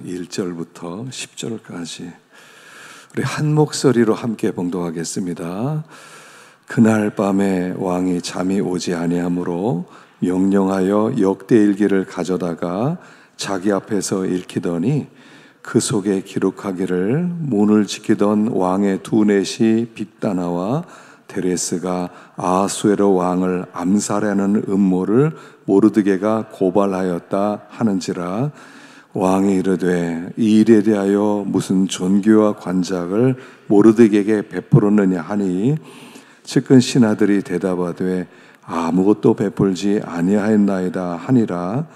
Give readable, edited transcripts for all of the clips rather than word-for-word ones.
1절부터 10절까지 우리 한 목소리로 함께 봉독하겠습니다. 그날 밤에 왕이 잠이 오지 아니하므로 명령하여 역대일기를 가져다가 자기 앞에서 읽히더니 그 속에 기록하기를 문을 지키던 왕의 두 넷이 빅다나와 데레스가 아하수에로 왕을 암살하는 음모를 모르드게가 고발하였다 하는지라. 왕이 이르되 이 일에 대하여 무슨 존귀와 관작을 모르드게에게 베풀었느냐 하니 측근 신하들이 대답하되 아무것도 베풀지 아니하였나이다 하니라.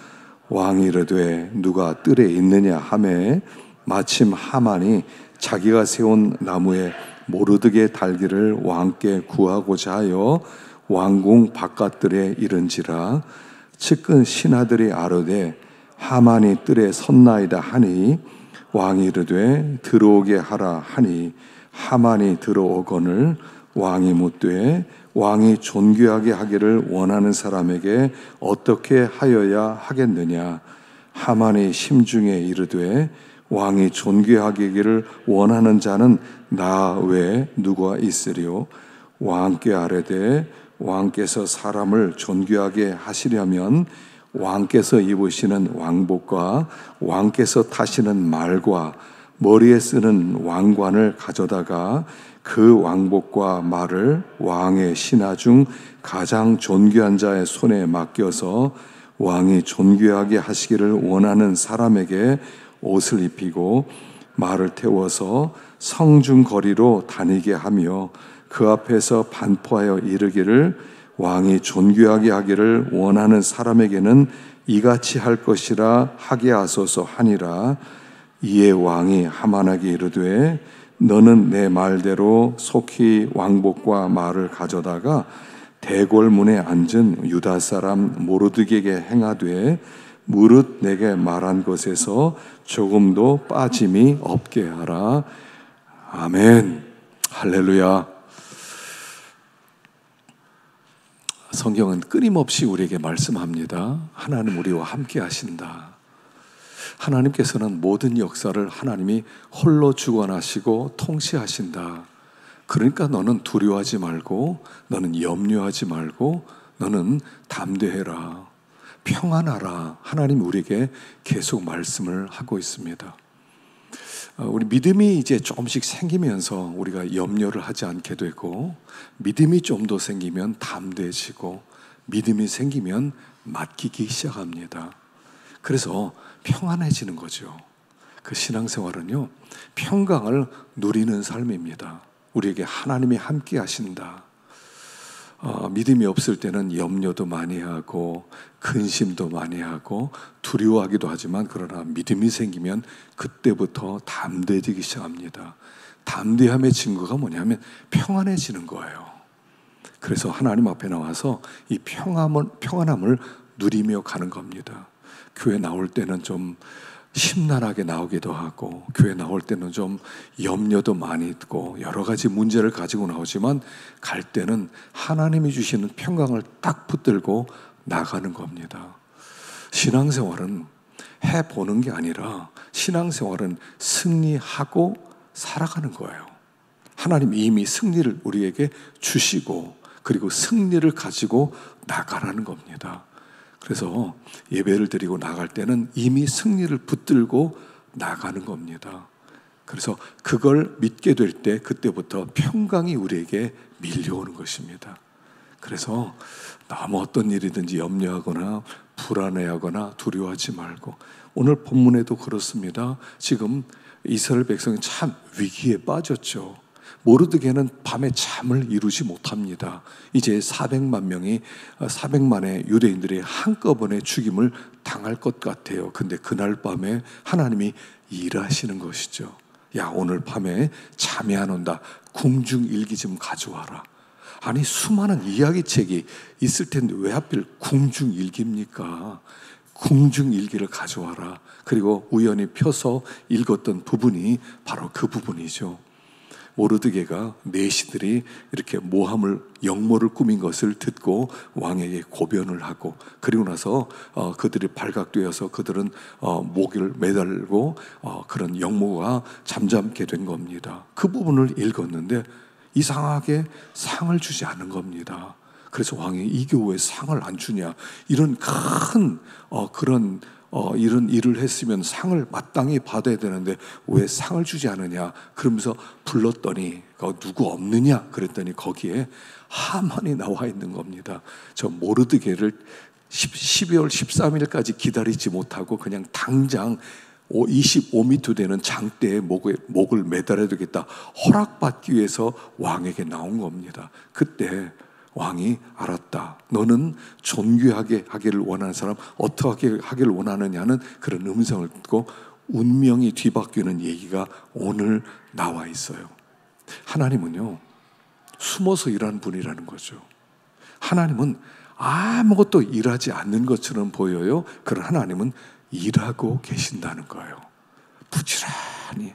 왕이 이르되 누가 뜰에 있느냐 하매 마침 하만이 자기가 세운 나무에 모르드게 달기를 왕께 구하고자 하여 왕궁 바깥들에 이른지라. 측근 신하들이 아뢰되 하만이 뜰에 섰나이다 하니 왕이 이르되 들어오게 하라 하니 하만이 들어오거늘 왕이 묻되 왕이 존귀하게 하기를 원하는 사람에게 어떻게 하여야 하겠느냐. 하만이 심중에 이르되 왕이 존귀하게 하기를 원하는 자는 나 외에 누가 있으리요. 왕께 아뢰되 왕께서 사람을 존귀하게 하시려면 왕께서 입으시는 왕복과 왕께서 타시는 말과 머리에 쓰는 왕관을 가져다가 그 왕복과 말을 왕의 신하 중 가장 존귀한 자의 손에 맡겨서 왕이 존귀하게 하시기를 원하는 사람에게 옷을 입히고 말을 태워서 성중 거리로 다니게 하며 그 앞에서 반포하여 이르기를 왕이 존귀하게 하기를 원하는 사람에게는 이같이 할 것이라 하게 하소서 하니라. 이에 왕이 하만에게 이르되 너는 내 말대로 속히 왕복과 말을 가져다가 대궐문에 앉은 유다 사람 모르드게에게 행하되 무릇 내게 말한 것에서 조금도 빠짐이 없게 하라. 아멘. 할렐루야. 성경은 끊임없이 우리에게 말씀합니다. 하나님 우리와 함께 하신다. 하나님께서는 모든 역사를 하나님이 홀로 주관하시고 통치하신다. 그러니까 너는 두려워하지 말고, 너는 염려하지 말고, 너는 담대해라, 평안하라. 하나님 우리에게 계속 말씀을 하고 있습니다. 우리 믿음이 이제 조금씩 생기면서 우리가 염려를 하지 않게 되고, 믿음이 좀 더 생기면 담대해지고, 믿음이 생기면 맡기기 시작합니다. 그래서 평안해지는 거죠. 그 신앙생활은요, 평강을 누리는 삶입니다. 우리에게 하나님이 함께 하신다. 믿음이 없을 때는 염려도 많이 하고 근심도 많이 하고 두려워하기도 하지만, 그러나 믿음이 생기면 그때부터 담대해지기 시작합니다. 담대함의 증거가 뭐냐면 평안해지는 거예요. 그래서 하나님 앞에 나와서 이 평안함을 누리며 가는 겁니다. 교회 나올 때는 좀 심란하게 나오기도 하고, 교회 나올 때는 좀 염려도 많이 있고 여러 가지 문제를 가지고 나오지만, 갈 때는 하나님이 주시는 평강을 딱 붙들고 나가는 겁니다. 신앙생활은 해보는 게 아니라 신앙생활은 승리하고 살아가는 거예요. 하나님 이미 승리를 우리에게 주시고, 그리고 승리를 가지고 나가라는 겁니다. 그래서 예배를 드리고 나갈 때는 이미 승리를 붙들고 나가는 겁니다. 그래서 그걸 믿게 될 때 그때부터 평강이 우리에게 밀려오는 것입니다. 그래서 너무 어떤 일이든지 염려하거나 불안해하거나 두려워하지 말고, 오늘 본문에도 그렇습니다. 지금 이스라엘 백성이 참 위기에 빠졌죠. 모르드게는 밤에 잠을 이루지 못합니다. 이제 400만의 유대인들이 한꺼번에 죽임을 당할 것 같아요. 근데 그날 밤에 하나님이 일하시는 것이죠. 야, 오늘 밤에 잠이 안 온다. 궁중일기 좀 가져와라. 아니, 수많은 이야기책이 있을 텐데 왜 하필 궁중일기입니까? 궁중일기를 가져와라. 그리고 우연히 펴서 읽었던 부분이 바로 그 부분이죠. 모르드게가 내시들이 이렇게 모함을 영모를 꾸민 것을 듣고 왕에게 고변을 하고, 그리고 나서 그들이 발각되어서 그들은 목을 매달고 그런 영모가 잠잠게 된 겁니다. 그 부분을 읽었는데 이상하게 상을 주지 않은 겁니다. 그래서 왕이 이 교회에 상을 안 주냐, 이런 큰 이런 일을 했으면 상을 마땅히 받아야 되는데 왜 상을 주지 않느냐, 그러면서 불렀더니 누구 없느냐 그랬더니 거기에 하만이 나와 있는 겁니다. 저 모르드게를 12월 13일까지 기다리지 못하고 그냥 당장 25m 되는 장대에 목을 매달아야 되겠다 허락받기 위해서 왕에게 나온 겁니다. 그때 왕이 알았다. 너는 존귀하게 하기를 원하는 사람, 어떻게 하기를 원하느냐는 그런 음성을 듣고 운명이 뒤바뀌는 얘기가 오늘 나와 있어요. 하나님은요, 숨어서 일하는 분이라는 거죠. 하나님은 아무것도 일하지 않는 것처럼 보여요. 그러나 하나님은 일하고 계신다는 거예요. 부지런히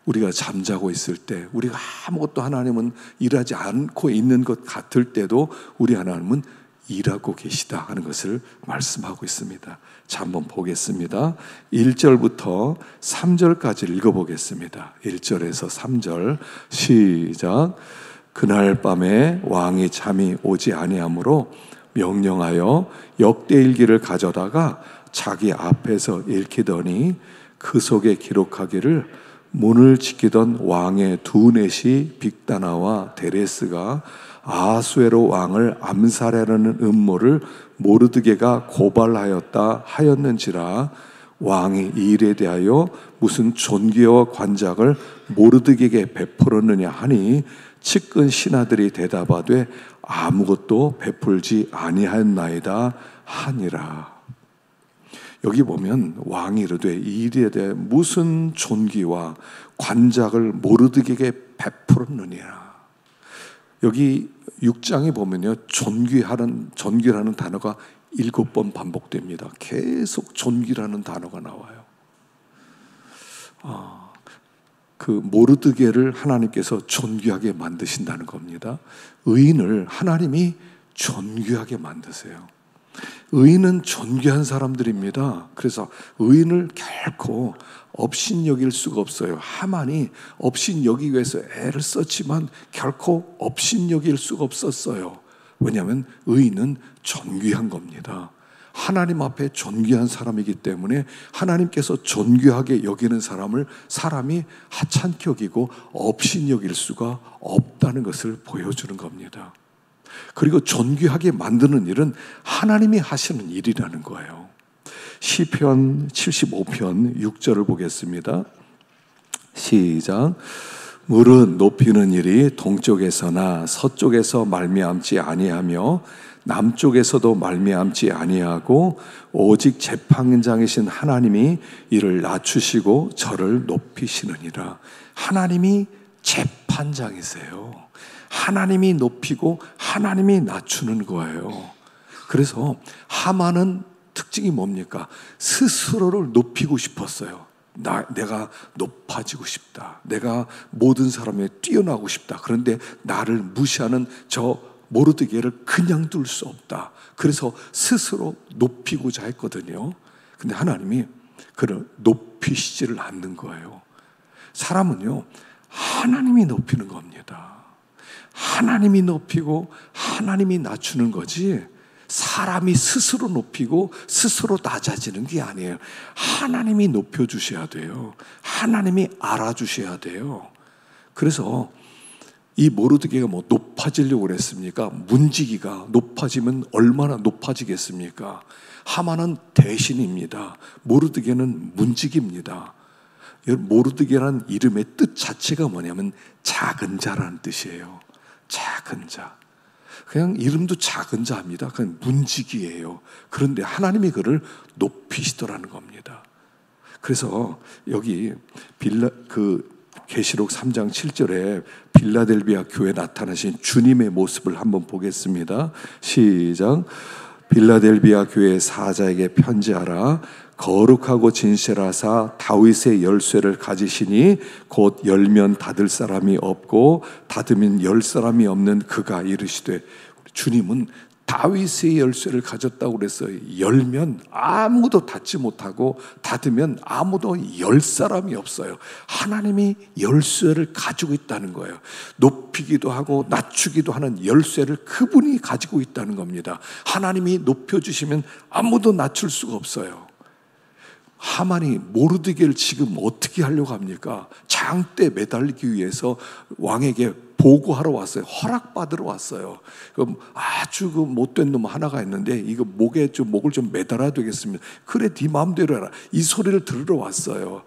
우리가 잠자고 있을 때, 우리가 아무것도 하나님은 일하지 않고 있는 것 같을 때도 우리 하나님은 일하고 계시다 하는 것을 말씀하고 있습니다. 자, 한번 보겠습니다. 1절부터 3절까지 읽어보겠습니다. 1절에서 3절 시작. 그날 밤에 왕이 잠이 오지 아니하므로 명령하여 역대일기를 가져다가 자기 앞에서 읽히더니 그 속에 기록하기를 문을 지키던 왕의 두 넷이 빅다나와 데레스가 아수에로 왕을 암살하려는 음모를 모르드게가 고발하였다 하였는지라. 왕이 이 일에 대하여 무슨 존귀와 관작을 모르드게에게 베풀었느냐 하니 측근 신하들이 대답하되 아무것도 베풀지 아니하였나이다 하니라. 여기 보면 왕이 이르되 이 일에 대해 무슨 존귀와 관작을 모르드게에게 베풀었느냐. 여기 6장에 보면요, 존귀라는 단어가 7번 반복됩니다. 계속 존귀라는 단어가 나와요. 그 모르드게를 하나님께서 존귀하게 만드신다는 겁니다. 의인을 하나님이 존귀하게 만드세요. 의인은 존귀한 사람들입니다. 그래서 의인을 결코 업신여길 수가 없어요. 하만이 업신여기기 위해서 애를 썼지만 결코 업신여길 수가 없었어요. 왜냐하면 의인은 존귀한 겁니다. 하나님 앞에 존귀한 사람이기 때문에 하나님께서 존귀하게 여기는 사람이 하찮게 여기고 업신여길 수가 없다는 것을 보여주는 겁니다. 그리고 존귀하게 만드는 일은 하나님이 하시는 일이라는 거예요. 시편 75편 6절을 보겠습니다. 시작. 물은 높이는 일이 동쪽에서나 서쪽에서 말미암지 아니하며 남쪽에서도 말미암지 아니하고 오직 재판장이신 하나님이 이를 낮추시고 저를 높이시느니라. 하나님이 재판장이세요. 하나님이 높이고 하나님이 낮추는 거예요. 그래서 하만은 특징이 뭡니까? 스스로를 높이고 싶었어요. 내가 높아지고 싶다. 내가 모든 사람에 뛰어나고 싶다. 그런데 나를 무시하는 저 모르드게를 그냥 둘 수 없다. 그래서 스스로 높이고자 했거든요. 근데 하나님이 그를 높이시지를 않는 거예요. 사람은요, 하나님이 높이는 겁니다. 하나님이 높이고 하나님이 낮추는 거지, 사람이 스스로 높이고 스스로 낮아지는 게 아니에요. 하나님이 높여주셔야 돼요. 하나님이 알아주셔야 돼요. 그래서 이 모르드게가 뭐 높아지려고 그랬습니까? 문지기가 높아지면 얼마나 높아지겠습니까? 하만은 대신입니다. 모르드게는 문지기입니다. 모르드게라는 이름의 뜻 자체가 뭐냐면 작은 자라는 뜻이에요. 작은 자. 그냥 이름도 작은 자입니다. 그냥 문지기예요. 그런데 하나님이 그를 높이시더라는 겁니다. 그래서 여기 계시록 3장 7절에 빌라델비아 교회에 나타나신 주님의 모습을 한번 보겠습니다. 시작. 빌라델비아 교회 사자에게 편지하라. 거룩하고 진실하사 다윗의 열쇠를 가지시니 곧 열면 닫을 사람이 없고 닫으면 열 사람이 없는 그가 이르시되, 주님은 다윗의 열쇠를 가졌다고 그랬어요. 열면 아무도 닫지 못하고 닫으면 아무도 열 사람이 없어요. 하나님이 열쇠를 가지고 있다는 거예요. 높이기도 하고 낮추기도 하는 열쇠를 그분이 가지고 있다는 겁니다. 하나님이 높여주시면 아무도 낮출 수가 없어요. 하만이 모르드게를 지금 어떻게 하려고 합니까? 장대에 매달리기 위해서 왕에게 보고하러 왔어요. 허락받으러 왔어요. 그럼 아주 그 못된 놈 하나가 있는데 이거 목을 좀 매달아야 되겠습니다. 그래, 네 마음대로 해라. 이 소리를 들으러 왔어요.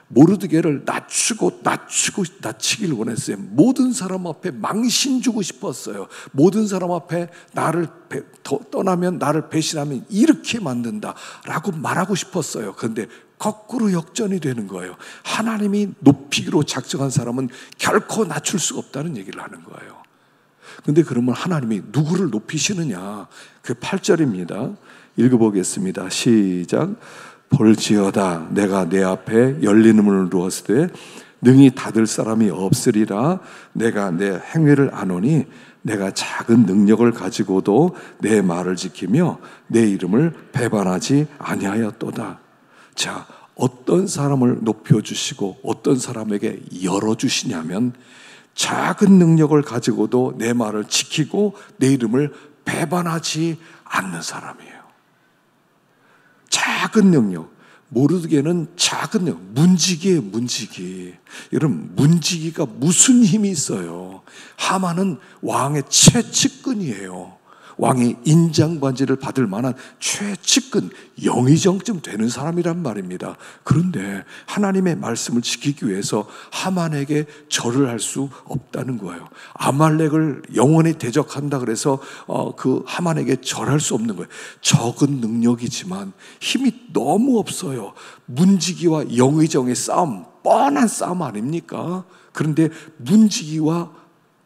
모르드게를 낮추길 원했어요. 모든 사람 앞에 망신 주고 싶었어요. 모든 사람 앞에 나를 떠나면, 나를 배신하면 이렇게 만든다라고 말하고 싶었어요. 그런데 거꾸로 역전이 되는 거예요. 하나님이 높이기로 작정한 사람은 결코 낮출 수가 없다는 얘기를 하는 거예요. 그런데 그러면 하나님이 누구를 높이시느냐? 그 8절입니다. 읽어보겠습니다. 시작. 볼지어다 내가 내 앞에 열린 문을 두었으되 능히 닫을 사람이 없으리라. 내가 내 행위를 아노니 내가 작은 능력을 가지고도 내 말을 지키며 내 이름을 배반하지 아니하였도다. 자, 어떤 사람을 높여주시고 어떤 사람에게 열어주시냐면 작은 능력을 가지고도 내 말을 지키고 내 이름을 배반하지 않는 사람이에요. 작은 능력. 모르드게는 작은 능력, 문지기예요, 문지기. 여러분, 문지기가 무슨 힘이 있어요? 하만은 왕의 최측근이에요. 왕의 인장반지를 받을 만한 최측근, 영의정쯤 되는 사람이란 말입니다. 그런데 하나님의 말씀을 지키기 위해서 하만에게 절을 할 수 없다는 거예요. 아말렉을 영원히 대적한다 그래서 그 하만에게 절할 수 없는 거예요. 적은 능력이지만 힘이 너무 없어요. 문지기와 영의정의 싸움, 뻔한 싸움 아닙니까? 그런데 문지기와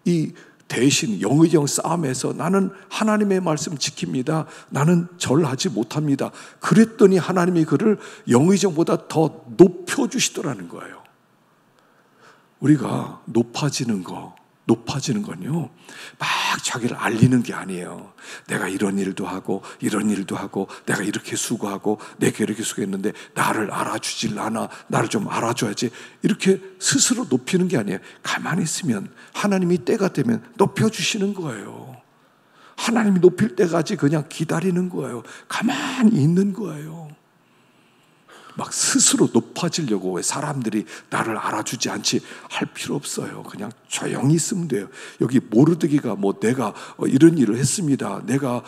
이 대신 영의정 싸움에서 나는 하나님의 말씀 지킵니다. 나는 절하지 못합니다. 그랬더니 하나님이 그를 영의정보다 더 높여주시더라는 거예요. 우리가 높아지는 건요, 막 자기를 알리는 게 아니에요. 내가 이런 일도 하고 이런 일도 하고 내가 이렇게 수고하고 내가 이렇게 수고했는데 나를 알아주질 않아. 나를 좀 알아줘야지. 이렇게 스스로 높이는 게 아니에요. 가만히 있으면 하나님이 때가 되면 높여주시는 거예요. 하나님이 높일 때까지 그냥 기다리는 거예요. 가만히 있는 거예요. 막 스스로 높아지려고 왜 사람들이 나를 알아주지 않지 할 필요 없어요. 그냥 조용히 있으면 돼요. 여기 모르드기가 뭐 내가 이런 일을 했습니다. 내가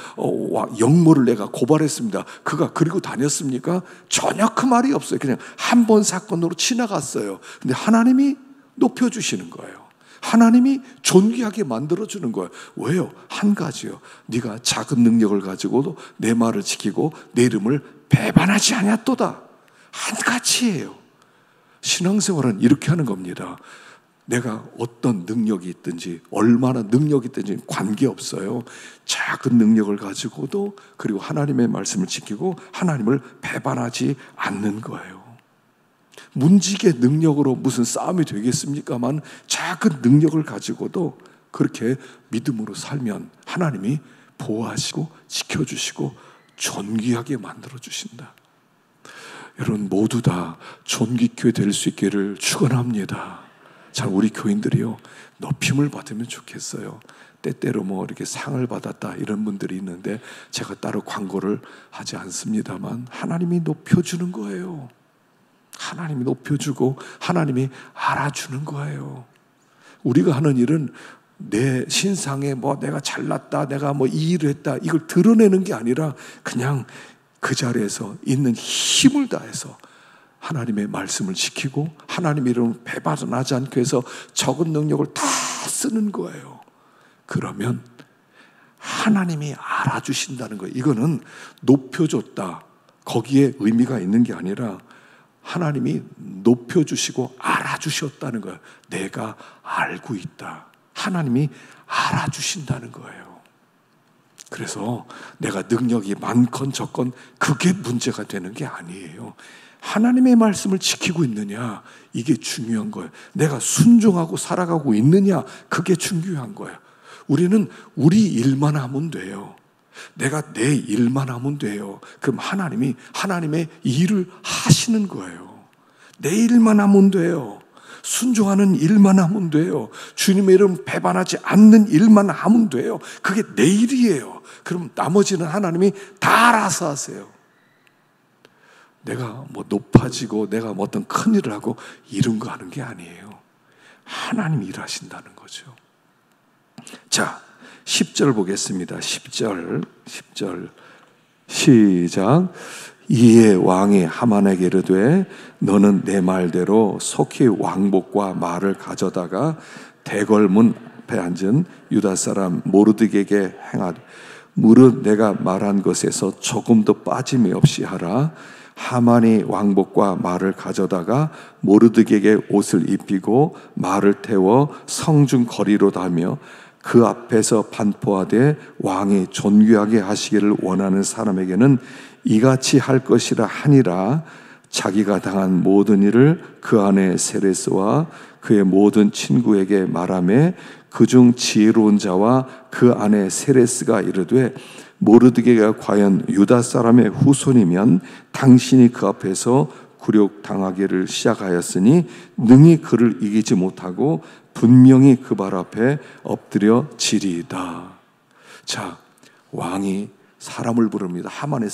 역모를 내가 고발했습니다. 그가 그리고 다녔습니까? 전혀 그 말이 없어요. 그냥 한 번 사건으로 지나갔어요. 근데 하나님이 높여주시는 거예요. 하나님이 존귀하게 만들어주는 거예요. 왜요? 한 가지요. 네가 작은 능력을 가지고도 내 말을 지키고 내 이름을 배반하지 아니하도다. 한 가지예요. 신앙생활은 이렇게 하는 겁니다. 내가 어떤 능력이 있든지 얼마나 능력이 있든지 관계없어요. 작은 능력을 가지고도 그리고 하나님의 말씀을 지키고 하나님을 배반하지 않는 거예요. 문지기의 능력으로 무슨 싸움이 되겠습니까만 작은 능력을 가지고도 그렇게 믿음으로 살면 하나님이 보호하시고 지켜주시고 존귀하게 만들어주신다. 여러분 모두 다 존귀교회 될 수 있기를 축원합니다. 자, 우리 교인들이요, 높임을 받으면 좋겠어요. 때때로 뭐 이렇게 상을 받았다 이런 분들이 있는데 제가 따로 광고를 하지 않습니다만 하나님이 높여주는 거예요. 하나님이 높여주고 하나님이 알아주는 거예요. 우리가 하는 일은 내 신상에 뭐 내가 잘났다, 내가 뭐 이 일을 했다 이걸 드러내는 게 아니라 그냥 그 자리에서 있는 힘을 다해서 하나님의 말씀을 지키고 하나님의 이름을 배반하지 않기 위해서 적은 능력을 다 쓰는 거예요. 그러면 하나님이 알아주신다는 거예요. 이거는 높여줬다 거기에 의미가 있는 게 아니라 하나님이 높여주시고 알아주셨다는 거예요. 내가 알고 있다. 하나님이 알아주신다는 거예요. 그래서 내가 능력이 많건 적건 그게 문제가 되는 게 아니에요. 하나님의 말씀을 지키고 있느냐, 이게 중요한 거예요. 내가 순종하고 살아가고 있느냐, 그게 중요한 거예요. 우리는 우리 일만 하면 돼요. 내가 내 일만 하면 돼요. 그럼 하나님이 하나님의 일을 하시는 거예요. 내 일만 하면 돼요. 순종하는 일만 하면 돼요. 주님의 이름 배반하지 않는 일만 하면 돼요. 그게 내 일이에요. 그럼 나머지는 하나님이 다 알아서 하세요. 내가 뭐 높아지고 내가 뭐 어떤 큰 일을 하고 이런 거 하는 게 아니에요. 하나님이 일하신다는 거죠. 자, 10절 보겠습니다. 10절 시작. 이에 왕이 하만에게 이르되 너는 내 말대로 속히 왕복과 말을 가져다가 대궐문 앞에 앉은 유다 사람 모르드게에게 행하되 무릇 내가 말한 것에서 조금도 빠짐이 없이 하라. 하만이 왕복과 말을 가져다가 모르드게에게 옷을 입히고 말을 태워 성중 거리로 다며 그 앞에서 반포하되 왕이 존귀하게 하시기를 원하는 사람에게는 이같이 할 것이라 하니라. 자기가 당한 모든 일을 그 아내 세레스와 그의 모든 친구에게 말하매 그중 지혜로운 자와 그 아내 세레스가 이르되 모르드게가 과연 유다 사람의 후손이면 당신이 그 앞에서 굴욕당하기를 시작하였으니 능히 그를 이기지 못하고 분명히 그 발 앞에 엎드려 지리이다. 자, 왕이 사람을 부릅니다. 하만의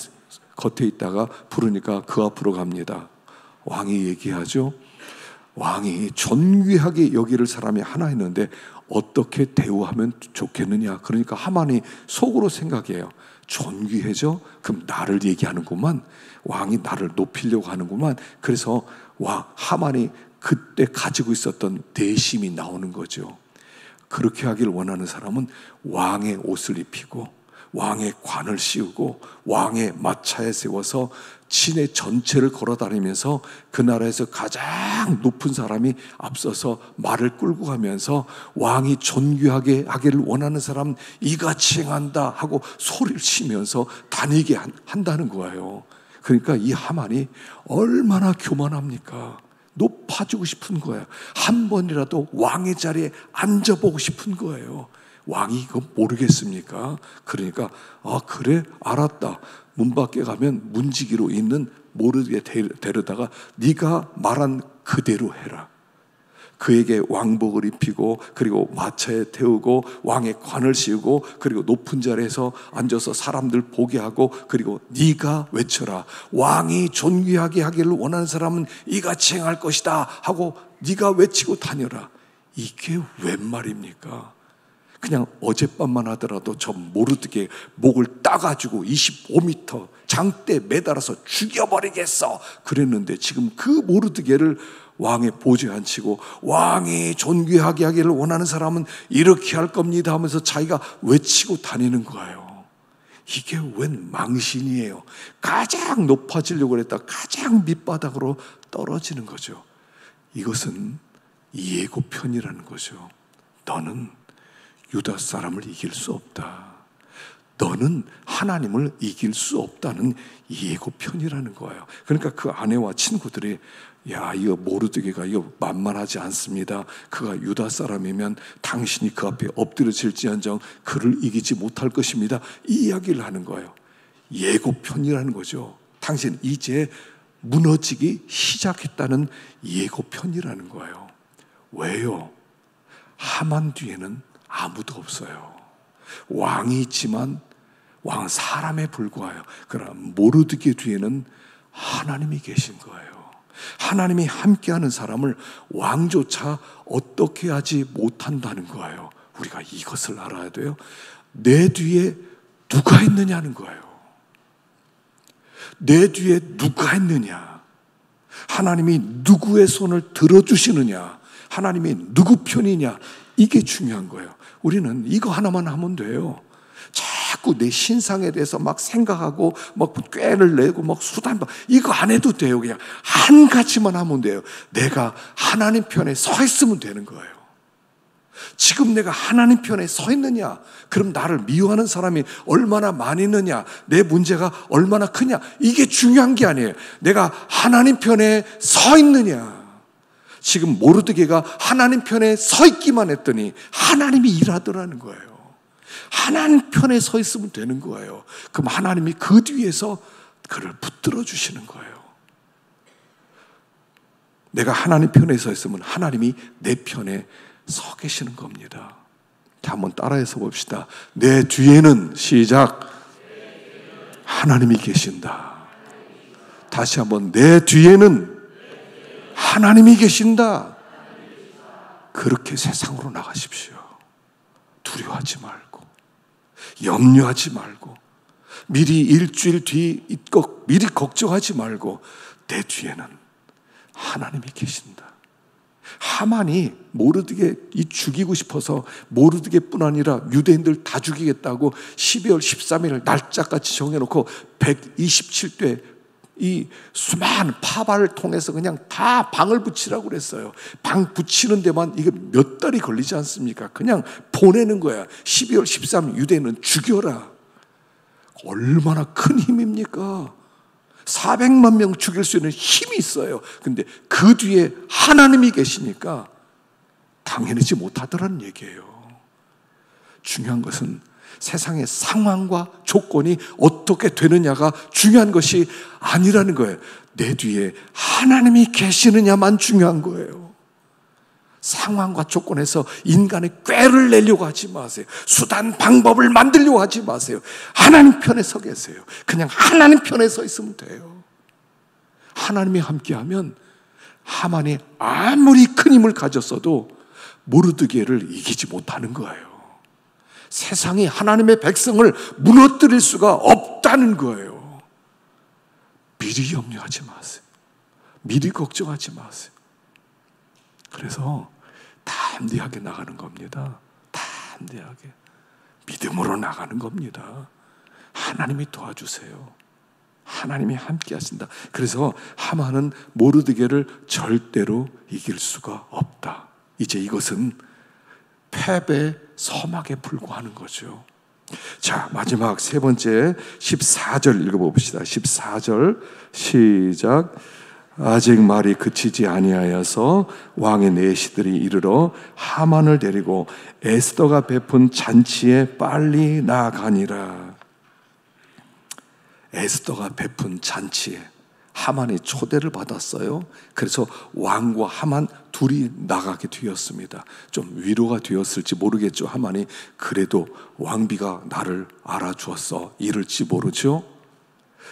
겉에 있다가 부르니까 그 앞으로 갑니다. 왕이 얘기하죠. 왕이 존귀하게 여기를 사람이 하나 있는데 어떻게 대우하면 좋겠느냐. 그러니까 하만이 속으로 생각해요. 존귀해져? 그럼 나를 얘기하는구만. 왕이 나를 높이려고 하는구만. 그래서 하만이 그때 가지고 있었던 내심이 나오는 거죠. 그렇게 하길 원하는 사람은 왕의 옷을 입히고 왕의 관을 씌우고 왕의 마차에 세워서 진의 전체를 걸어다니면서 그 나라에서 가장 높은 사람이 앞서서 말을 끌고 가면서 왕이 존귀하게 하기를 원하는 사람은 이같이 행한다 하고 소리를 치면서 다니게 한다는 거예요. 그러니까 이 하만이 얼마나 교만합니까? 높아지고 싶은 거예요. 한 번이라도 왕의 자리에 앉아보고 싶은 거예요. 왕이 이거 모르겠습니까? 그러니까 그래 알았다. 문 밖에 가면 문지기로 있는 모르게 데려다가 네가 말한 그대로 해라. 그에게 왕복을 입히고 그리고 마차에 태우고 왕의 관을 씌우고 그리고 높은 자리에서 앉아서 사람들 보게 하고 그리고 네가 외쳐라. 왕이 존귀하게 하기를 원하는 사람은 이같이 행할 것이다 하고 네가 외치고 다녀라. 이게 웬 말입니까? 그냥 어젯밤만 하더라도 저 모르드게 목을 따가지고 25m 장대에 매달아서 죽여버리겠어 그랬는데 지금 그 모르드게를 왕의 보좌에 앉히고 왕이 존귀하게 하기를 원하는 사람은 이렇게 할 겁니다 하면서 자기가 외치고 다니는 거예요. 이게 웬 망신이에요. 가장 높아지려고 했다 가장 밑바닥으로 떨어지는 거죠. 이것은 예고편이라는 거죠. 너는 유다 사람을 이길 수 없다. 너는 하나님을 이길 수 없다는 예고편이라는 거예요. 그러니까 그 아내와 친구들이 야, 이거 모르드게가 이거 만만하지 않습니다. 그가 유다 사람이면 당신이 그 앞에 엎드려질지언정 그를 이기지 못할 것입니다. 이 이야기를 하는 거예요. 예고편이라는 거죠. 당신 이제 무너지기 시작했다는 예고편이라는 거예요. 왜요? 하만 뒤에는 아무도 없어요. 왕이 있지만 왕은 사람에 불과해요. 그러나 모르드게 뒤에는 하나님이 계신 거예요. 하나님이 함께하는 사람을 왕조차 어떻게 하지 못한다는 거예요. 우리가 이것을 알아야 돼요. 내 뒤에 누가 있느냐는 거예요. 내 뒤에 누가 있느냐. 하나님이 누구의 손을 들어주시느냐. 하나님이 누구 편이냐. 이게 중요한 거예요. 우리는 이거 하나만 하면 돼요. 자꾸 내 신상에 대해서 막 생각하고 막 꾀를 내고 막 수단 이거 안 해도 돼요. 그냥 한 가지만 하면 돼요. 내가 하나님 편에 서 있으면 되는 거예요. 지금 내가 하나님 편에 서 있느냐? 그럼 나를 미워하는 사람이 얼마나 많이 있느냐? 내 문제가 얼마나 크냐? 이게 중요한 게 아니에요. 내가 하나님 편에 서 있느냐? 지금 모르드게가 하나님 편에 서 있기만 했더니 하나님이 일하더라는 거예요. 하나님 편에 서 있으면 되는 거예요. 그럼 하나님이 그 뒤에서 그를 붙들어 주시는 거예요. 내가 하나님 편에 서 있으면 하나님이 내 편에 서 계시는 겁니다. 자, 한번 따라해서 봅시다. 내 뒤에는 시작. 하나님이 계신다. 다시 한번 내 뒤에는 하나님이 계신다. 그렇게 세상으로 나가십시오. 두려워하지 말고, 염려하지 말고, 미리 일주일 뒤 미리 걱정하지 말고, 내 뒤에는 하나님이 계신다. 하만이 모르드게 죽이고 싶어서 모르드게뿐 아니라 유대인들 다 죽이겠다고 12월 13일 날짜까지 정해놓고 127대 이 수많은 파발을 통해서 그냥 다 방을 붙이라고 그랬어요. 방 붙이는 데만 이게 몇 달이 걸리지 않습니까? 그냥 보내는 거야. 12월 13일 유대인은 죽여라. 얼마나 큰 힘입니까? 400만 명 죽일 수 있는 힘이 있어요. 근데 그 뒤에 하나님이 계시니까 당연하지 못하더라는 얘기예요. 중요한 것은 세상의 상황과 조건이 어떻게 되느냐가 중요한 것이 아니라는 거예요. 내 뒤에 하나님이 계시느냐만 중요한 거예요. 상황과 조건에서 인간의 꾀를 내려고 하지 마세요. 수단 방법을 만들려고 하지 마세요. 하나님 편에 서 계세요. 그냥 하나님 편에 서 있으면 돼요. 하나님이 함께하면 하만이 아무리 큰 힘을 가졌어도 모르드게를 이기지 못하는 거예요. 세상이 하나님의 백성을 무너뜨릴 수가 없다는 거예요. 미리 염려하지 마세요. 미리 걱정하지 마세요. 그래서 담대하게 나가는 겁니다. 담대하게 믿음으로 나가는 겁니다. 하나님이 도와주세요. 하나님이 함께 하신다. 그래서 하만은 모르드게를 절대로 이길 수가 없다. 이제 이것은 패배의 서막에 불과하는 거죠. 자, 마지막 세 번째 14절 읽어봅시다. 14절 시작. 아직 말이 그치지 아니하여서 왕의 내시들이 이르러 하만을 데리고 에스더가 베푼 잔치에 빨리 나가니라. 에스더가 베푼 잔치에 하만이 초대를 받았어요. 그래서 왕과 하만 둘이 나가게 되었습니다. 좀 위로가 되었을지 모르겠죠. 하만이 그래도 왕비가 나를 알아주었어 이럴지 모르죠.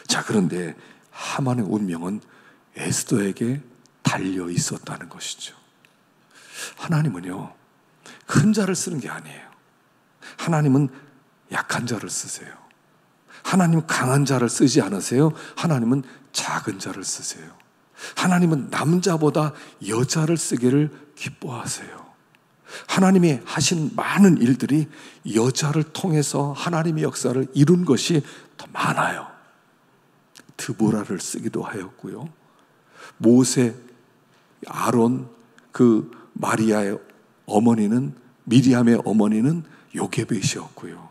자, 그런데 하만의 운명은 에스더에게 달려 있었다는 것이죠. 하나님은요, 큰 자를 쓰는 게 아니에요. 하나님은 약한 자를 쓰세요. 하나님 강한 자를 쓰지 않으세요. 하나님은 작은 자를 쓰세요. 하나님은 남자보다 여자를 쓰기를 기뻐하세요. 하나님이 하신 많은 일들이 여자를 통해서 하나님의 역사를 이룬 것이 더 많아요. 드보라를 쓰기도 하였고요. 모세, 아론, 그 마리아의 어머니는, 미리암의 어머니는 요게벳이었고요.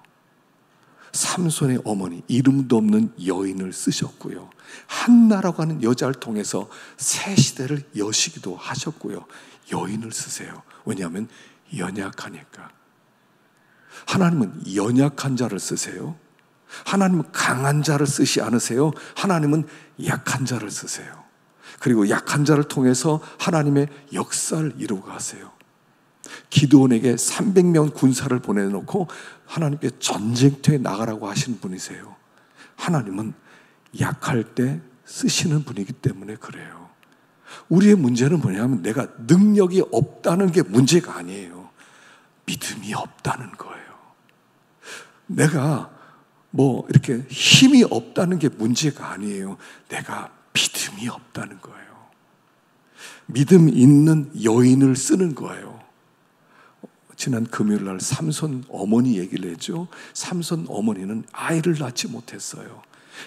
삼손의 어머니, 이름도 없는 여인을 쓰셨고요. 한나라고 하는 여자를 통해서 새 시대를 여시기도 하셨고요. 여인을 쓰세요. 왜냐하면 연약하니까. 하나님은 연약한 자를 쓰세요. 하나님은 강한 자를 쓰시 않으세요. 하나님은 약한 자를 쓰세요. 그리고 약한 자를 통해서 하나님의 역사를 이루고 가세요. 기드온에게 300명 군사를 보내놓고 하나님께 전쟁터에 나가라고 하시는 분이세요. 하나님은 약할 때 쓰시는 분이기 때문에 그래요. 우리의 문제는 뭐냐면 내가 능력이 없다는 게 문제가 아니에요. 믿음이 없다는 거예요. 내가 뭐 이렇게 힘이 없다는 게 문제가 아니에요. 내가 믿음이 없다는 거예요. 믿음 있는 여인을 쓰는 거예요. 지난 금요일 날 삼손 어머니 얘기를 했죠. 삼손 어머니는 아이를 낳지 못했어요.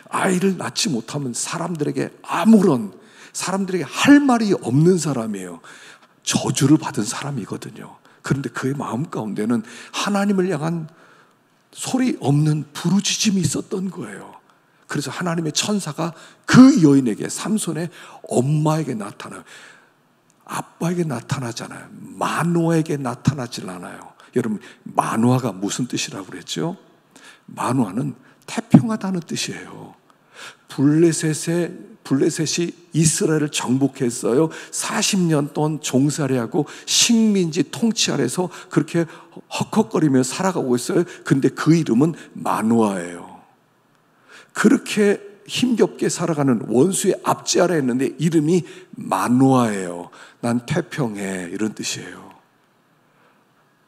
아이를 낳지 못하면 사람들에게 할 말이 없는 사람이에요. 저주를 받은 사람이거든요. 그런데 그의 마음 가운데는 하나님을 향한 소리 없는 부르짖음이 있었던 거예요. 그래서 하나님의 천사가 그 여인에게, 삼손의 엄마에게 나타나요. 아빠에게 나타나잖아요. 마노아에게 나타나질 않아요. 여러분, 마노아가 무슨 뜻이라고 그랬죠? 마노아는 태평하다는 뜻이에요. 블레셋이 이스라엘을 정복했어요. 40년 동안 종살이하고 식민지 통치 아래서 그렇게 헉헉거리며 살아가고 있어요. 근데 그 이름은 마노아예요. 그렇게 힘겹게 살아가는 원수의 압제 아래 있는데 이름이 마노아예요. 난 태평해, 이런 뜻이에요.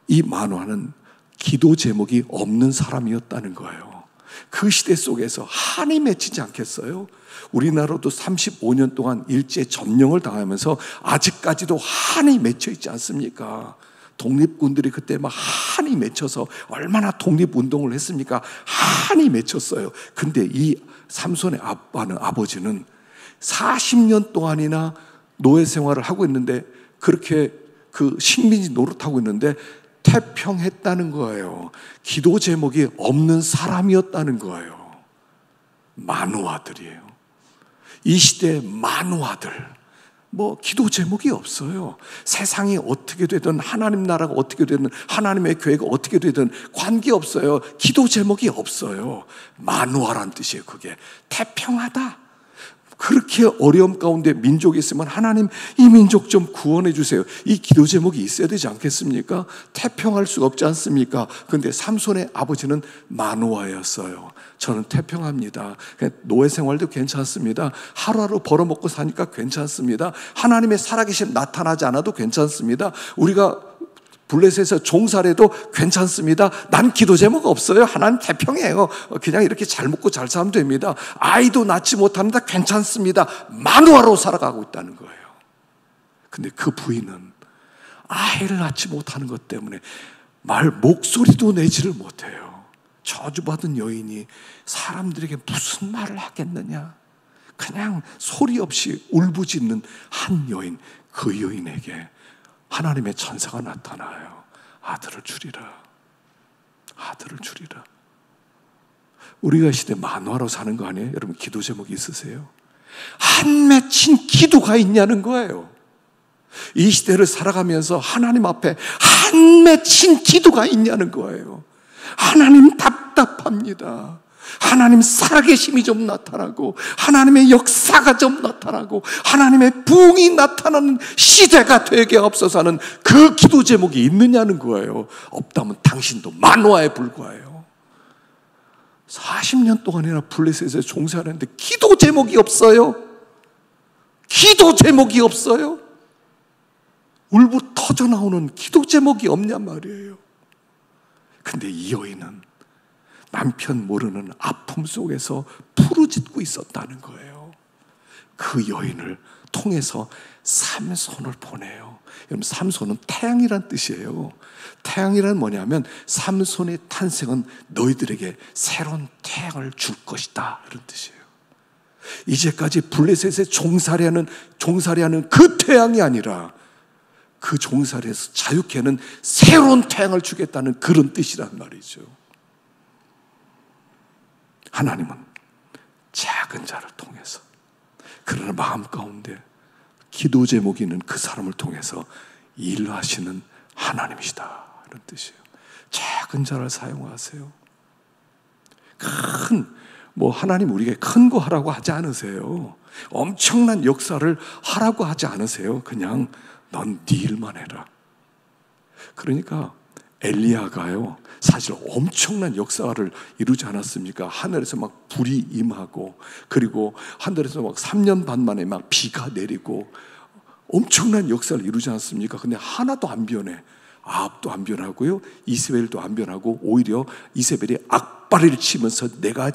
이 마노아는 기도 제목이 없는 사람이었다는 거예요. 그 시대 속에서 한이 맺히지 않겠어요? 우리나라도 35년 동안 일제 점령을 당하면서 아직까지도 한이 맺혀 있지 않습니까? 독립군들이 그때 막 한이 맺혀서 얼마나 독립운동을 했습니까? 한이 맺혔어요. 근데 이 삼손의 아버지는 40년 동안이나 노예 생활을 하고 있는데, 그렇게 그 식민지 노릇하고 있는데 태평했다는 거예요. 기도 제목이 없는 사람이었다는 거예요. 마노아들이에요. 이 시대의 마노아들, 기도 제목이 없어요. 세상이 어떻게 되든, 하나님 나라가 어떻게 되든, 하나님의 교회가 어떻게 되든 관계없어요. 기도 제목이 없어요. 마노아란 뜻이에요. 그게 태평하다. 그렇게 어려움 가운데 민족이 있으면 하나님, 이 민족 좀 구원해 주세요. 이 기도 제목이 있어야 되지 않겠습니까? 태평할 수가 없지 않습니까? 그런데 삼손의 아버지는 마노아였어요. 저는 태평합니다. 노예 생활도 괜찮습니다. 하루하루 벌어먹고 사니까 괜찮습니다. 하나님의 살아계심 나타나지 않아도 괜찮습니다. 우리가 블레셋에서 종살해도 괜찮습니다. 난 기도 제목 없어요. 하나님 태평해요. 그냥 이렇게 잘 먹고 잘 살면 됩니다. 아이도 낳지 못합니다. 괜찮습니다. 마누아로 살아가고 있다는 거예요. 근데 그 부인은 아이를 낳지 못하는 것 때문에 목소리도 내지를 못해요. 저주받은 여인이 사람들에게 무슨 말을 하겠느냐. 그냥 소리 없이 울부짖는 한 여인, 그 여인에게 하나님의 천사가 나타나요. 아들을 주리라. 아들을 주리라. 우리가 이 시대 만화로 사는 거 아니에요? 여러분, 기도 제목이 있으세요? 한 맺힌 기도가 있냐는 거예요. 이 시대를 살아가면서 하나님 앞에 한 맺힌 기도가 있냐는 거예요. 하나님 답답합니다. 하나님 살아계심이 좀 나타나고, 하나님의 역사가 좀 나타나고, 하나님의 부흥이 나타나는 시대가 되게 없어서 하는 그 기도 제목이 있느냐는 거예요. 없다면 당신도 만화에 불과해요. 40년 동안이나 블레셋에서 종사하는데 기도 제목이 없어요. 기도 제목이 없어요. 울부 터져 나오는 기도 제목이 없냔 말이에요. 근데 이 여인은 남편 모르는 아픔 속에서 부르짖고 있었다는 거예요. 그 여인을 통해서 삼손을 보내요. 여러분, 삼손은 태양이란 뜻이에요. 태양이란 뭐냐면, 삼손의 탄생은 너희들에게 새로운 태양을 줄 것이다, 이런 뜻이에요. 이제까지 블레셋에 종살이하는 그 태양이 아니라 그 종살이에서 자유케 하는 새로운 태양을 주겠다는 그런 뜻이란 말이죠. 하나님은 작은 자를 통해서, 그러나 마음 가운데 기도 제목이 있는 그 사람을 통해서 일하시는 하나님이시다, 이런 뜻이에요. 작은 자를 사용하세요. 하나님 우리에게 큰 거 하라고 하지 않으세요. 엄청난 역사를 하라고 하지 않으세요. 그냥 넌 네 일만 해라. 그러니까 엘리야가요, 사실 엄청난 역사를 이루지 않았습니까? 하늘에서 막 불이 임하고, 그리고 하늘에서 막 3년 반 만에 막 비가 내리고 엄청난 역사를 이루지 않았습니까? 근데 하나도 안 변해. 아합도 안 변하고요, 이세벨도 안 변하고, 오히려 이세벨이 악바리를 치면서 내가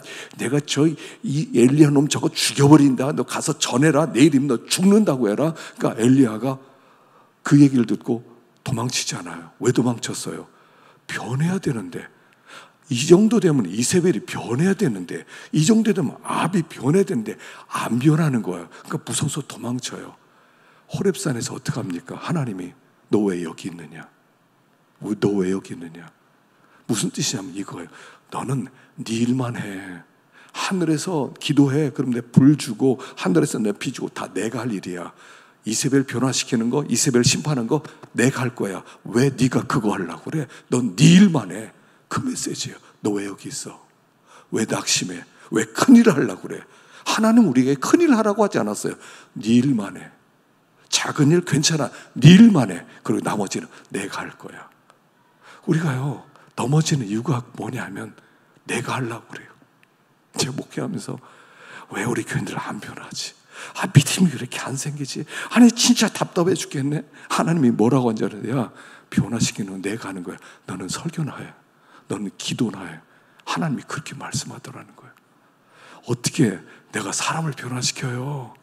이 엘리야 놈 저거 죽여버린다. 너 가서 전해라. 내일이면 너 죽는다고 해라. 그러니까 엘리야가 그 얘기를 듣고 도망치지 않아요. 왜 도망쳤어요? 변해야 되는데, 이 정도 되면 이세벨이 변해야 되는데, 이 정도 되면 아합이 변해야 되는데 안 변하는 거예요. 그러니까 무서워서 도망쳐요. 호렙산에서 어떻게 합니까? 하나님이 너 왜 여기 있느냐? 너 왜 여기 있느냐? 무슨 뜻이냐면 이거예요. 너는 네 일만 해. 하늘에서 기도해. 그럼 내 불 주고 하늘에서 내 피 주고 다 내가 할 일이야. 이세벨 변화시키는 거, 이세벨 심판하는 거 내가 할 거야. 왜 네가 그거 하려고 그래? 넌 네 일만 해. 그 메시지예요. 너 왜 여기 있어? 왜 낙심해? 왜 큰일 하려고 그래? 하나님 우리에게 큰일 하라고 하지 않았어요. 네 일만 해. 작은 일 괜찮아. 네 일만 해. 그리고 나머지는 내가 할 거야. 우리가요 넘어지는 이유가 뭐냐면 내가 하려고 그래요. 제가 목회하면서 왜 우리 교인들 안 변하지? 믿음이 왜 이렇게 안 생기지? 아니 진짜 답답해 죽겠네. 하나님이 뭐라고 한지 알아요? 변화시키는 건 내가 하는 거야. 너는 설교나 해. 너는 기도나 해. 하나님이 그렇게 말씀하더라는 거예요. 어떻게 내가 사람을 변화시켜요?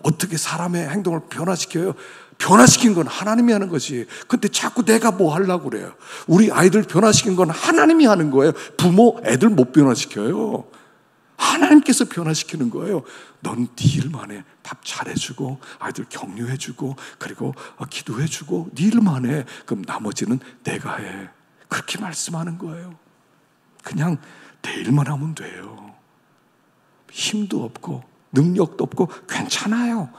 어떻게 사람의 행동을 변화시켜요? 변화시킨 건 하나님이 하는 거지. 근데 자꾸 내가 뭐 하려고 그래요. 우리 아이들 변화시킨 건 하나님이 하는 거예요. 부모 애들 못 변화시켜요. 하나님께서 변화시키는 거예요. 넌 네 일만 해. 밥 잘해주고 아이들 격려해주고 그리고 기도해주고 네 일만 해. 그럼 나머지는 내가 해. 그렇게 말씀하는 거예요. 그냥 내 일만 하면 돼요. 힘도 없고 능력도 없고 괜찮아요.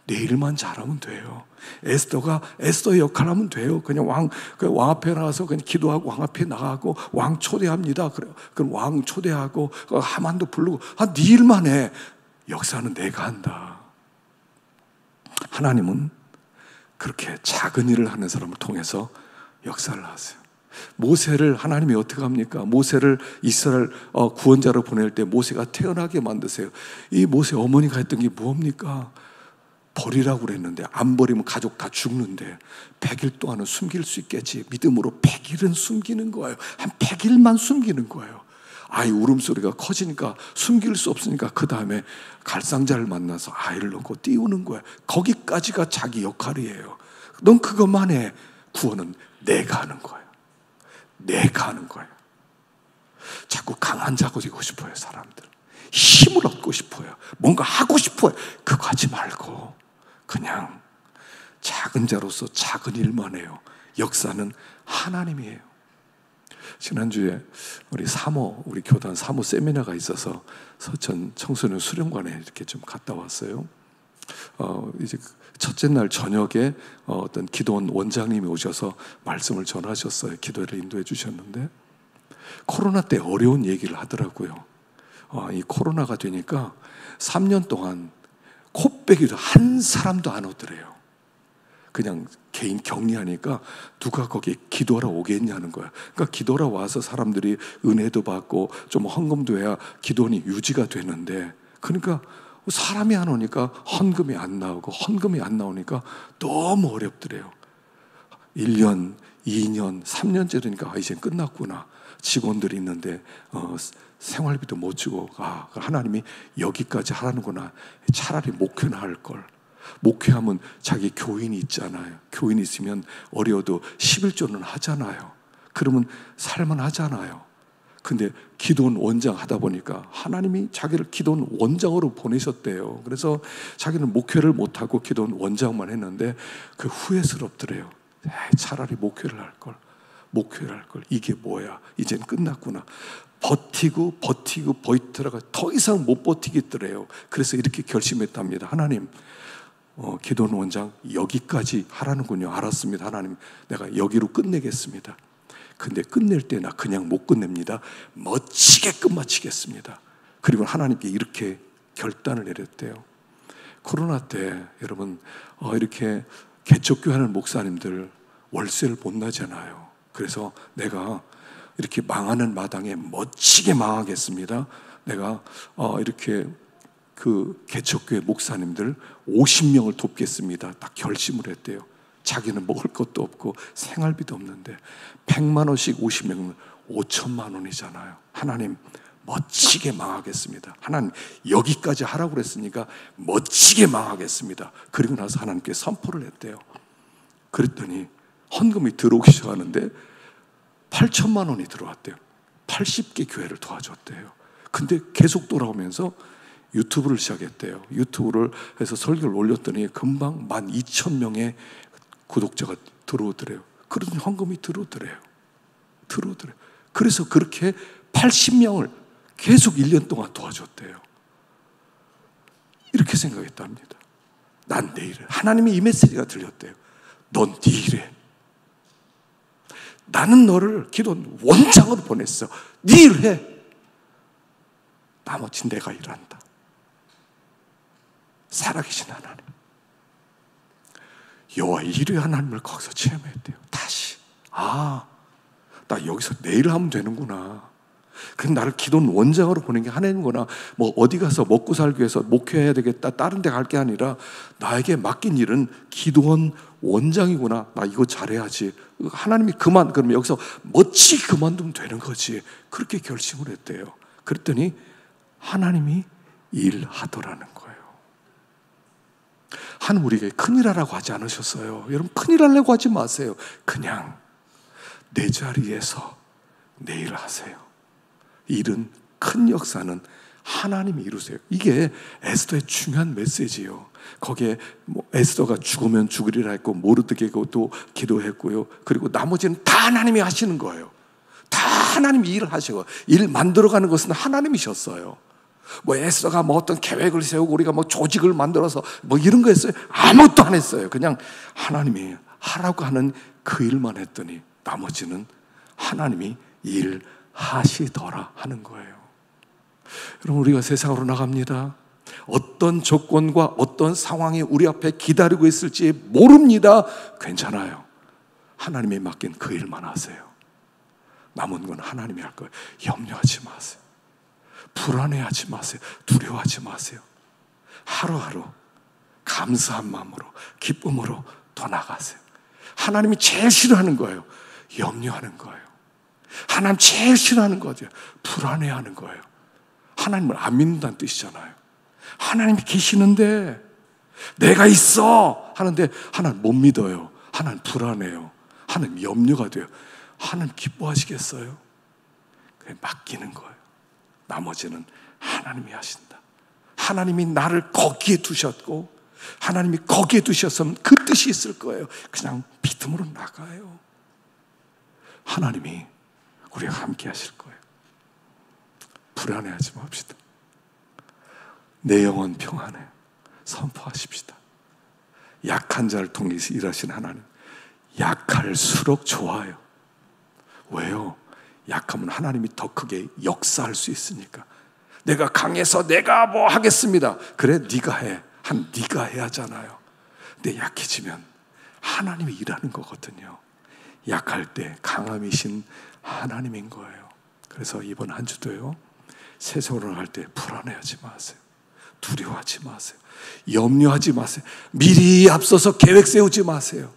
내 일만 잘하면 돼요. 에스더가 에스더의 역할을 하면 돼요. 그냥 왕 앞에 나가서 그냥 기도하고 왕 앞에 나가고 왕 초대합니다. 그럼 왕 초대하고 하만도 부르고 네 일만 해. 역사는 내가 한다. 하나님은 그렇게 작은 일을 하는 사람을 통해서 역사를 하세요. 모세를 하나님이 어떻게 합니까? 모세를 이스라엘 구원자로 보낼 때 모세가 태어나게 만드세요. 이 모세 어머니가 했던 게 뭡니까? 버리라고 그랬는데 안 버리면 가족 다 죽는데 100일 동안은 숨길 수 있겠지. 믿음으로 100일은 숨기는 거예요. 한 100일만 숨기는 거예요. 아이 울음소리가 커지니까 숨길 수 없으니까 그 다음에 갈상자를 만나서 아이를 놓고 띄우는 거예요. 거기까지가 자기 역할이에요. 넌 그것만 해. 구원은 내가 하는 거예요. 내가 하는 거예요. 자꾸 강한 자가 되고 싶어요. 사람들 힘을 얻고 싶어요. 뭔가 하고 싶어요. 그거 하지 말고 그냥 작은 자로서 작은 일만 해요. 역사는 하나님이에요. 지난주에 우리 교단 사모 세미나가 있어서 서천 청소년 수련관에 이렇게 좀 갔다 왔어요. 이제 첫째 날 저녁에 어떤 기도원 원장님이 오셔서 말씀을 전하셨어요. 기도를 인도해 주셨는데 코로나 때 어려운 얘기를 하더라고요. 이 코로나가 되니까 3년 동안 코빼기도 한 사람도 안 오더래요. 그냥 개인 격리하니까 누가 거기 기도하러 오겠냐는 거야. 그러니까 기도하러 와서 사람들이 은혜도 받고 좀 헌금도 해야 기도원이 유지가 되는데, 그러니까 사람이 안 오니까 헌금이 안 나오고 헌금이 안 나오니까 너무 어렵더래요. 1년, 2년, 3년째 되니까 이제 끝났구나. 직원들이 있는데 생활비도 못 주고 하나님이 여기까지 하라는구나. 차라리 목회나 할 걸. 목회하면 자기 교인이 있잖아요. 교인이 있으면 어려워도 11조는 하잖아요. 그러면 살만 하잖아요. 근데 기도원 원장 하다 보니까 하나님이 자기를 기도원 원장으로 보내셨대요. 그래서 자기는 목회를 못하고 기도원 원장만 했는데 그 후회스럽더래요. 차라리 목회를 할 걸. 목회를 할 걸. 이게 뭐야? 이젠 끝났구나. 버티고 버티더라가 더 이상 못 버티겠더래요. 그래서 이렇게 결심했답니다. 하나님, 기도원 원장 여기까지 하라는군요. 알았습니다. 하나님, 내가 여기로 끝내겠습니다. 근데 끝낼 때 나 그냥 못 끝냅니다. 멋지게 끝마치겠습니다. 그리고 하나님께 이렇게 결단을 내렸대요. 코로나 때 여러분 이렇게 개척교회 하는 목사님들 월세를 못 나잖아요. 그래서 내가 이렇게 망하는 마당에 멋지게 망하겠습니다. 내가 이렇게 그 개척교회 목사님들 50명을 돕겠습니다. 딱 결심을 했대요. 자기는 먹을 것도 없고 생활비도 없는데 100만 원씩 50명은 5천만 원이잖아요. 하나님, 멋지게 망하겠습니다. 하나님, 여기까지 하라고 그랬으니까 멋지게 망하겠습니다. 그리고 나서 하나님께 선포를 했대요. 그랬더니 헌금이 들어오기 시작하는데 8천만 원이 들어왔대요. 80개 교회를 도와줬대요. 근데 계속 돌아오면서 유튜브를 시작했대요. 유튜브를 해서 설교를 올렸더니 금방 12,000명의 구독자가 들어오더래요. 그러더니 헌금이 들어오더래요. 그래서 그렇게 80명을 계속 1년 동안 도와줬대요. 이렇게 생각했답니다. 난 내 일을. 하나님이 이 메시지가 들렸대요. 넌 네 일해. 나는 너를 기도 원장으로 보냈어. 네 일을 해. 나머지 내가 일한다. 살아계신 하나님. 여호와 일의 하나님을 거기서 체험했대요. 다시. 나 여기서 내 일을 하면 되는구나. 그럼 나를 기도원 원장으로 보낸 게 하나님구나. 뭐 어디 가서 먹고 살기 위해서 목회해야 되겠다, 다른 데 갈 게 아니라 나에게 맡긴 일은 기도원 원장이구나. 나 이거 잘해야지. 하나님이 그러면 여기서 멋지게 그만두면 되는 거지. 그렇게 결심을 했대요. 그랬더니 하나님이 일하더라는 거예요. 하나님 우리에게 큰일 하라고 하지 않으셨어요. 여러분, 큰일 하려고 하지 마세요. 그냥 내 자리에서 내 일을 하세요. 일은, 큰 역사는 하나님이 이루세요. 이게 에스더의 중요한 메시지예요. 거기에 에스더가 죽으면 죽으리라 했고 모르드게도 기도했고요. 그리고 나머지는 다 하나님이 하시는 거예요. 다 하나님이 일을 하시고, 일 만들어가는 것은 하나님이셨어요. 에스더가 어떤 계획을 세우고 우리가 조직을 만들어서 이런 거 했어요? 아무것도 안 했어요. 그냥 하나님이 하라고 하는 그 일만 했더니 나머지는 하나님이 일하시더라 하는 거예요. 여러분, 우리가 세상으로 나갑니다. 어떤 조건과 어떤 상황이 우리 앞에 기다리고 있을지 모릅니다. 괜찮아요. 하나님이 맡긴 그 일만 하세요. 남은 건 하나님이 할 거예요. 염려하지 마세요. 불안해하지 마세요. 두려워하지 마세요. 하루하루 감사한 마음으로, 기쁨으로 더 나가세요. 하나님이 제일 싫어하는 거예요. 염려하는 거예요. 하나님 제일 싫어하는 거죠. 불안해하는 거예요. 하나님을 안 믿는다는 뜻이잖아요. 하나님이 계시는데 내가 있어 하는데 하나님 못 믿어요. 하나님 불안해요. 하나님 염려가 돼요. 하나님 기뻐하시겠어요? 그냥 맡기는 거예요. 나머지는 하나님이 하신다. 하나님이 나를 거기에 두셨고 하나님이 거기에 두셨으면 그 뜻이 있을 거예요. 그냥 믿음으로 나가요. 하나님이 우리와 함께 하실 거예요. 불안해하지 맙시다. 내 영혼 평안해. 선포하십시다. 약한 자를 통해서 일하시는 하나님, 약할수록 좋아요. 왜요? 약하면 하나님이 더 크게 역사할 수 있으니까. 내가 강해서 내가 하겠습니다. 그래, 네가 해. 네가 해야 하잖아요. 근데 약해지면 하나님이 일하는 거거든요. 약할 때 강함이신 하나님인 거예요. 그래서 이번 한 주도요, 세상으로 나갈 때 불안해하지 마세요. 두려워하지 마세요. 염려하지 마세요. 미리 앞서서 계획 세우지 마세요.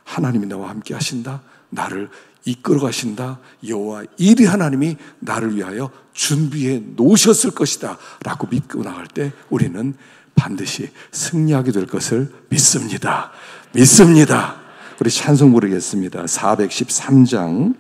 하나님이 나와 함께 하신다. 나를 이끌어 가신다. 여호와 일이 하나님이 나를 위하여 준비해 놓으셨을 것이다 라고 믿고 나갈 때 우리는 반드시 승리하게 될 것을 믿습니다. 믿습니다. 우리 찬송 부르겠습니다. 413장